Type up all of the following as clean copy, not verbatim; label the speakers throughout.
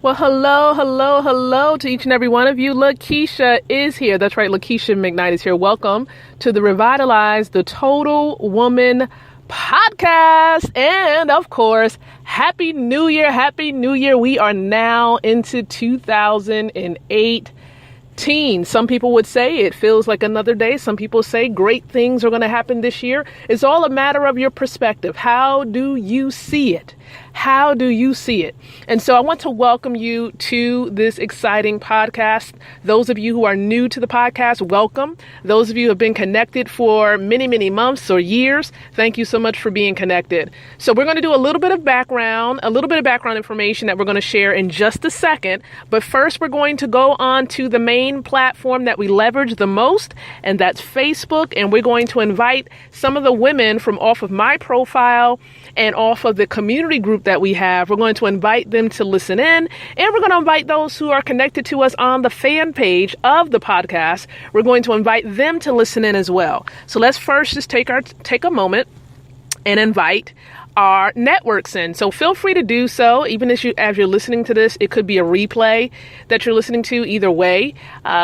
Speaker 1: Well, hello to each and every one of you. Lakeisha is here. That's right, Lakeisha McKnight is here. Welcome to the Revitalize the Total Woman podcast. And of course, Happy New Year. Happy New Year. We are now into 2018. Some people would say it feels like another day. Some people say great things are going to happen this year. It's all a matter of your perspective. How do you see it? How do you see it? And so I want to welcome you to this exciting podcast. Those of you who are new to the podcast, welcome. Those of you who have been connected for many, many months or years, thank you so much for being connected. So we're going to do a little bit of background information that we're going to share in just a second. But first, we're going to go on to the main platform that we leverage the most, and that's Facebook. And we're going to invite some of the women from off of my profile and off of the community group that we have. We're going to invite them to listen in, and we're going to invite those who are connected to us on the fan page of the podcast. We're going to invite them to listen in as well. So let's first just take a moment and invite our networks in. So feel free to do so, even as you're listening to this. It could be a replay that you're listening to. Either way,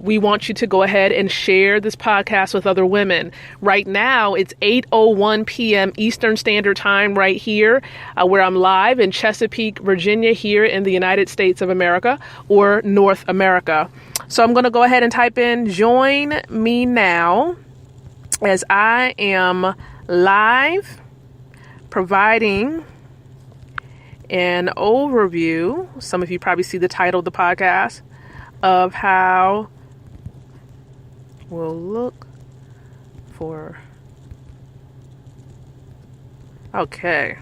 Speaker 1: we want you to go ahead and share this podcast with other women. Right now, it's 8:01 p.m. Eastern Standard Time right here, where I'm live in Chesapeake, Virginia, here in the United States of America, or North America. So I'm going to go ahead and type in "Join me now," as I am live, providing an overview. Some of you probably see the title of the podcast of how we'll look for. Okay,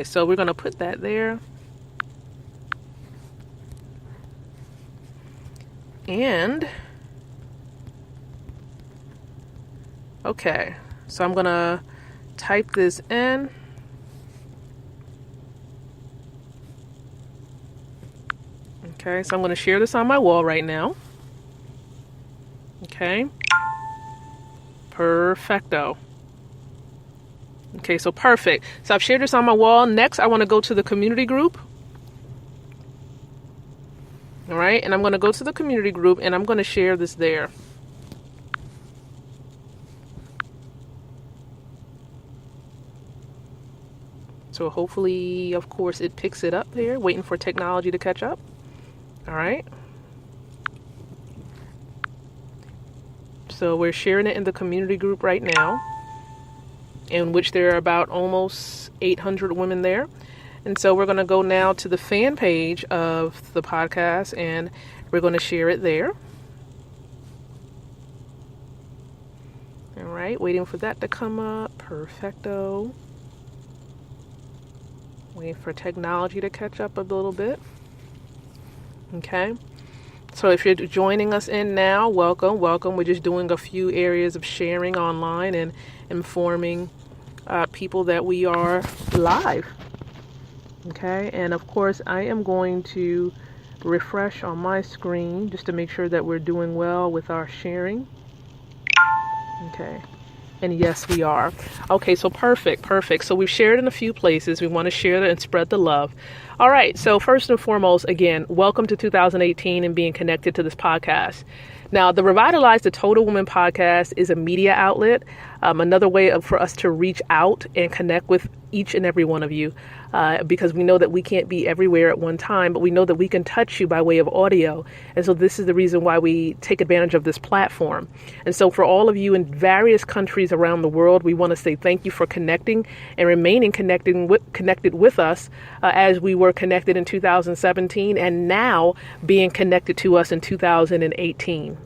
Speaker 1: so we're going to put that there. And okay, so I'm going to type this in. Okay, so I'm going to share this on my wall right now. Okay. Perfecto. Okay, so perfect. So I've shared this on my wall. Next, I want to go to the community group. All right, and I'm going to go to the community group, and I'm going to share this there. So hopefully, of course, it picks it up here, waiting for technology to catch up. All right. So we're sharing it in the community group right now, in which there are about almost 800 women there. And so we're going to go now to the fan page of the podcast, and we're going to share it there. All right, waiting for that to come up. Perfecto. Waiting for technology to catch up a little bit. Okay. So if you're joining us in now, welcome. We're just doing a few areas of sharing online and informing people that we are live. Okay. And of course, I am going to refresh on my screen just to make sure that we're doing well with our sharing. Okay. And yes, we are. Okay, so perfect. So we've shared in a few places. We want to share and spread the love. All right, so first and foremost, again, welcome to 2018 and being connected to this podcast. Now, the Revitalize the Total Woman podcast is a media outlet, another way for us to reach out and connect with each and every one of you, because we know that we can't be everywhere at one time, but we know that we can touch you by way of audio. And so this is the reason why we take advantage of this platform. And so for all of you in various countries around the world, we want to say thank you for connecting and remaining connected with us as we were connected in 2017 and now being connected to us in 2018.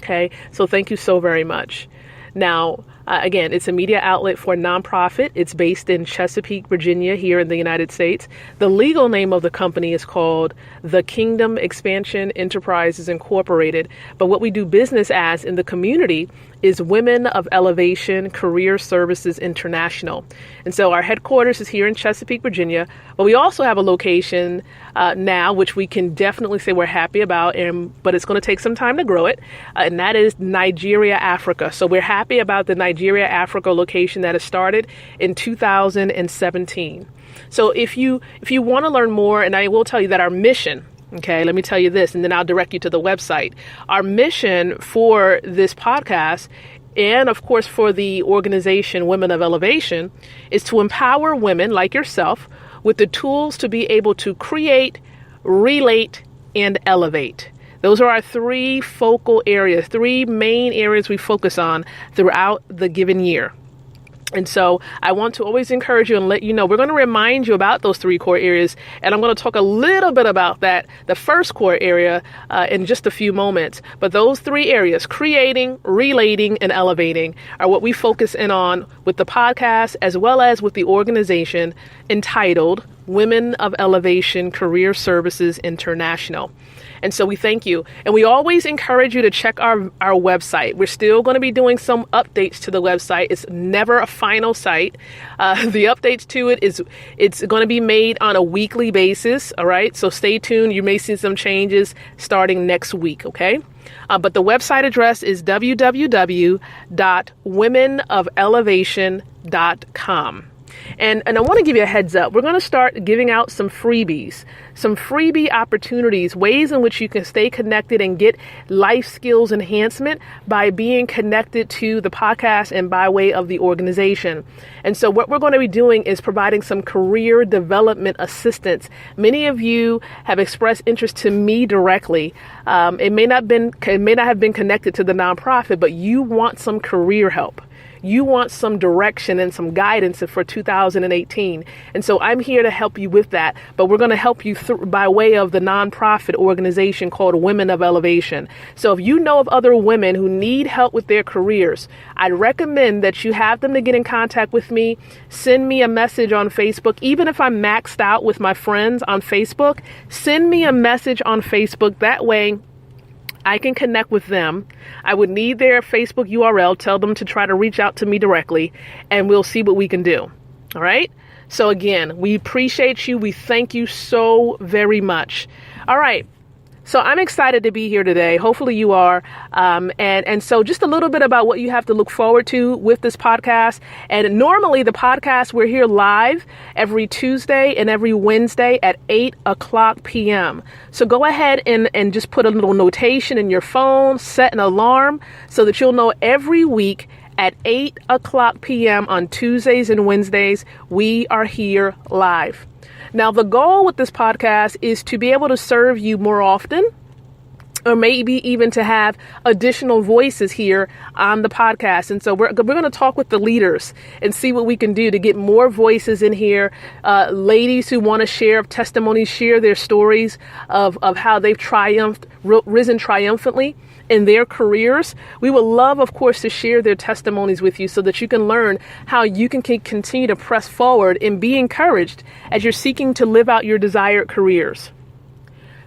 Speaker 1: Okay, so thank you so very much. Now, again, it's a media outlet for a nonprofit. It's based in Chesapeake, Virginia, here in the United States. The legal name of the company is called The Kingdom Expansion Enterprises Incorporated. But what we do business as in the community is Women of Elevation Career Services International. And so our headquarters is here in Chesapeake, Virginia, but we also have a location now, which we can definitely say we're happy about, but it's going to take some time to grow it, and that is Nigeria, Africa. So we're happy about the Nigeria, Africa location that has started in 2017. So if you want to learn more, and I will tell you that our mission, okay, let me tell you this, and then I'll direct you to the website. Our mission for this podcast, and of course for the organization Women of Elevation, is to empower women like yourself with the tools to be able to create, relate, and elevate. Those are our three focal areas, three main areas we focus on throughout the given year. And so I want to always encourage you and let you know, we're going to remind you about those three core areas. And I'm going to talk a little bit about that, the first core area, in just a few moments. But those three areas, creating, relating, and elevating, are what we focus in on with the podcast, as well as with the organization entitled Women of Elevation Career Services International. And so we thank you. And we always encourage you to check our website. We're still going to be doing some updates to the website. It's never a final site. The updates to it's going to be made on a weekly basis. All right. So stay tuned. You may see some changes starting next week. OK. But the website address is www.womenofelevation.com. And I want to give you a heads up. We're going to start giving out some freebies, some freebie opportunities, ways in which you can stay connected and get life skills enhancement by being connected to the podcast and by way of the organization. And so what we're going to be doing is providing some career development assistance. Many of you have expressed interest to me directly. It may not have been connected to the nonprofit, but you want some career help. You want some direction and some guidance for 2018. And so I'm here to help you with that. But we're going to help you by way of the nonprofit organization called Women of Elevation. So if you know of other women who need help with their careers, I'd recommend that you have them to get in contact with me. Send me a message on Facebook. Even if I'm maxed out with my friends on Facebook, send me a message on Facebook. That way, I can connect with them. I would need their Facebook URL, tell them to try to reach out to me directly, and we'll see what we can do. All right. So again, we appreciate you. We thank you so very much. All right. So I'm excited to be here today. Hopefully you are. And so just a little bit about what you have to look forward to with this podcast. And normally the podcast, we're here live every Tuesday and every Wednesday at 8:00 p.m. So go ahead and just put a little notation in your phone, set an alarm so that you'll know every week at 8:00 p.m. on Tuesdays and Wednesdays, we are here live. Now, the goal with this podcast is to be able to serve you more often, or maybe even to have additional voices here on the podcast. And so we're going to talk with the leaders and see what we can do to get more voices in here. Ladies who want to share testimonies, share their stories of how they've risen triumphantly in their careers. We would love, of course, to share their testimonies with you so that you can learn how you can continue to press forward and be encouraged as you're seeking to live out your desired careers.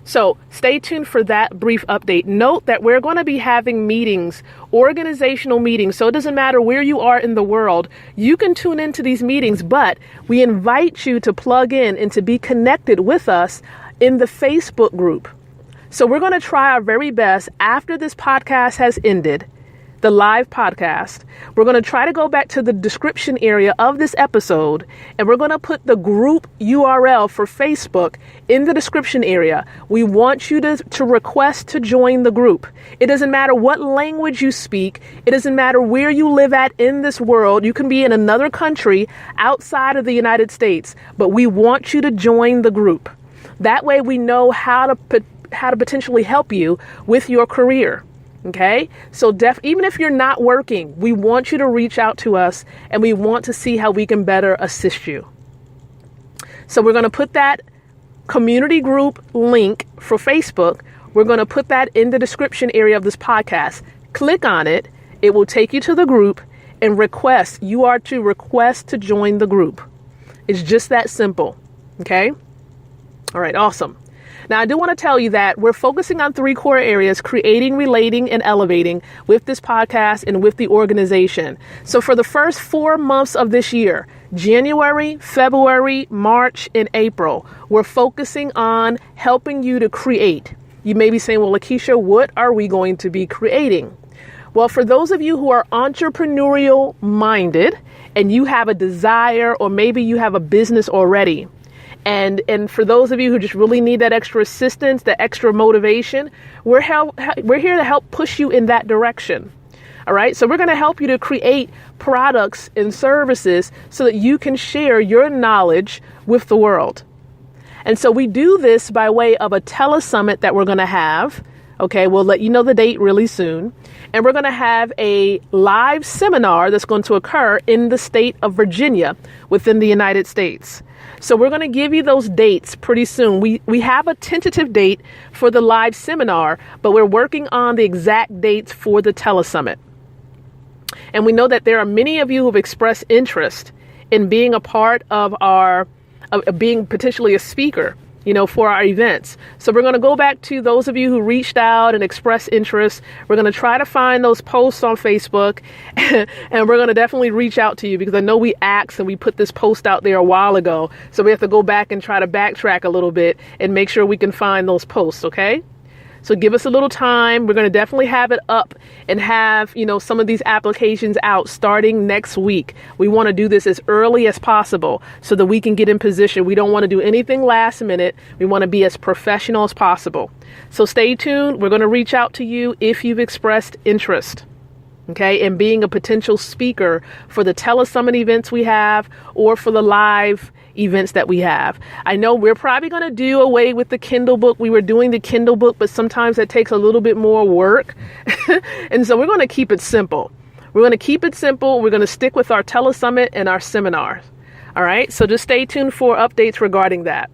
Speaker 1: So stay tuned for that brief update. Note that we're going to be having meetings, organizational meetings. So it doesn't matter where you are in the world. You can tune into these meetings, but we invite you to plug in and to be connected with us in the Facebook group. So we're going to try our very best after this podcast has ended, the live podcast. We're going to try to go back to the description area of this episode, and we're going to put the group URL for Facebook in the description area. We want you to request to join the group. It doesn't matter what language you speak. It doesn't matter where you live at in this world. You can be in another country outside of the United States, but we want you to join the group. That way we know how to potentially help you with your career. Okay, so even if you're not working, we want you to reach out to us and we want to see how we can better assist you. So we're going to put that community group link for Facebook. We're going to put that in the description area of this podcast. Click on it. It will take you to the group and you are to request to join the group. It's just that simple. Okay. All right. Awesome. Now, I do want to tell you that we're focusing on three core areas: creating, relating, and elevating with this podcast and with the organization. So for the first 4 months of this year, January, February, March, and April, we're focusing on helping you to create. You may be saying, well, Lakeisha, what are we going to be creating? Well, for those of you who are entrepreneurial minded and you have a desire, or maybe you have a business already, and for those of you who just really need that extra assistance, that extra motivation, we're here to help push you in that direction. All right. So we're going to help you to create products and services so that you can share your knowledge with the world. And so we do this by way of a telesummit that we're going to have. Okay, we'll let you know the date really soon. And we're going to have a live seminar that's going to occur in the state of Virginia within the United States. So we're going to give you those dates pretty soon. We have a tentative date for the live seminar, but we're working on the exact dates for the telesummit. And we know that there are many of you who have expressed interest in being a part of being potentially a speaker, for our events. So we're going to go back to those of you who reached out and expressed interest. We're going to try to find those posts on Facebook and we're going to definitely reach out to you, because I know we asked and we put this post out there a while ago. So we have to go back and try to backtrack a little bit and make sure we can find those posts. Okay. So give us a little time. We're going to definitely have it up and have, some of these applications out starting next week. We want to do this as early as possible so that we can get in position. We don't want to do anything last minute. We want to be as professional as possible. So stay tuned. We're going to reach out to you if you've expressed interest. Okay, in being a potential speaker for the telesummit events we have, or for the live events that we have. I know we're probably going to do away with the Kindle book. We were doing the Kindle book, but sometimes that takes a little bit more work. And so we're going to keep it simple. We're going to keep it simple. We're going to stick with our telesummit and our seminars. All right, so just stay tuned for updates regarding that.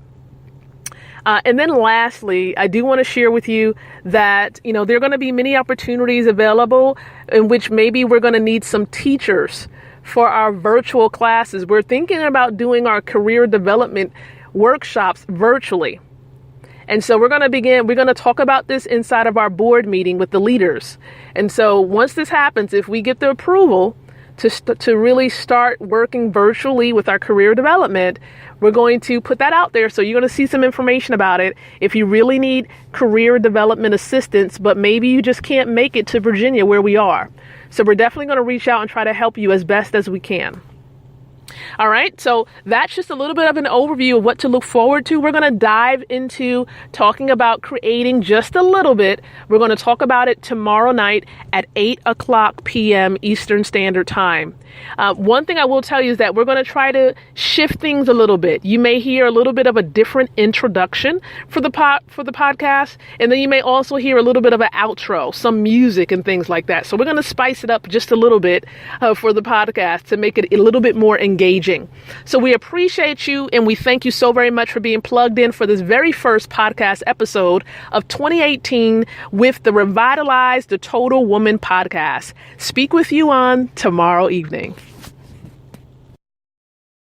Speaker 1: And then lastly, I do want to share with you that, there are going to be many opportunities available in which maybe we're going to need some teachers for our virtual classes. We're thinking about doing our career development workshops virtually. And so we're going to talk about this inside of our board meeting with the leaders. And so once this happens, if we get the approval to really start working virtually with our career development, we're going to put that out there. So you're going to see some information about it. If you really need career development assistance, but maybe you just can't make it to Virginia where we are. So we're definitely going to reach out and try to help you as best as we can. All right, so that's just a little bit of an overview of what to look forward to. We're going to dive into talking about creating just a little bit. We're going to talk about it tomorrow night at 8:00 p.m. Eastern Standard Time. One thing I will tell you is that we're going to try to shift things a little bit. You may hear a little bit of a different introduction for the podcast, and then you may also hear a little bit of an outro, some music and things like that. So we're going to spice it up just a little bit for the podcast to make it a little bit more engaging. So we appreciate you, and we thank you so very much for being plugged in for this very first podcast episode of 2018 with the Revitalize the Total Woman podcast. Speak with you on tomorrow evening.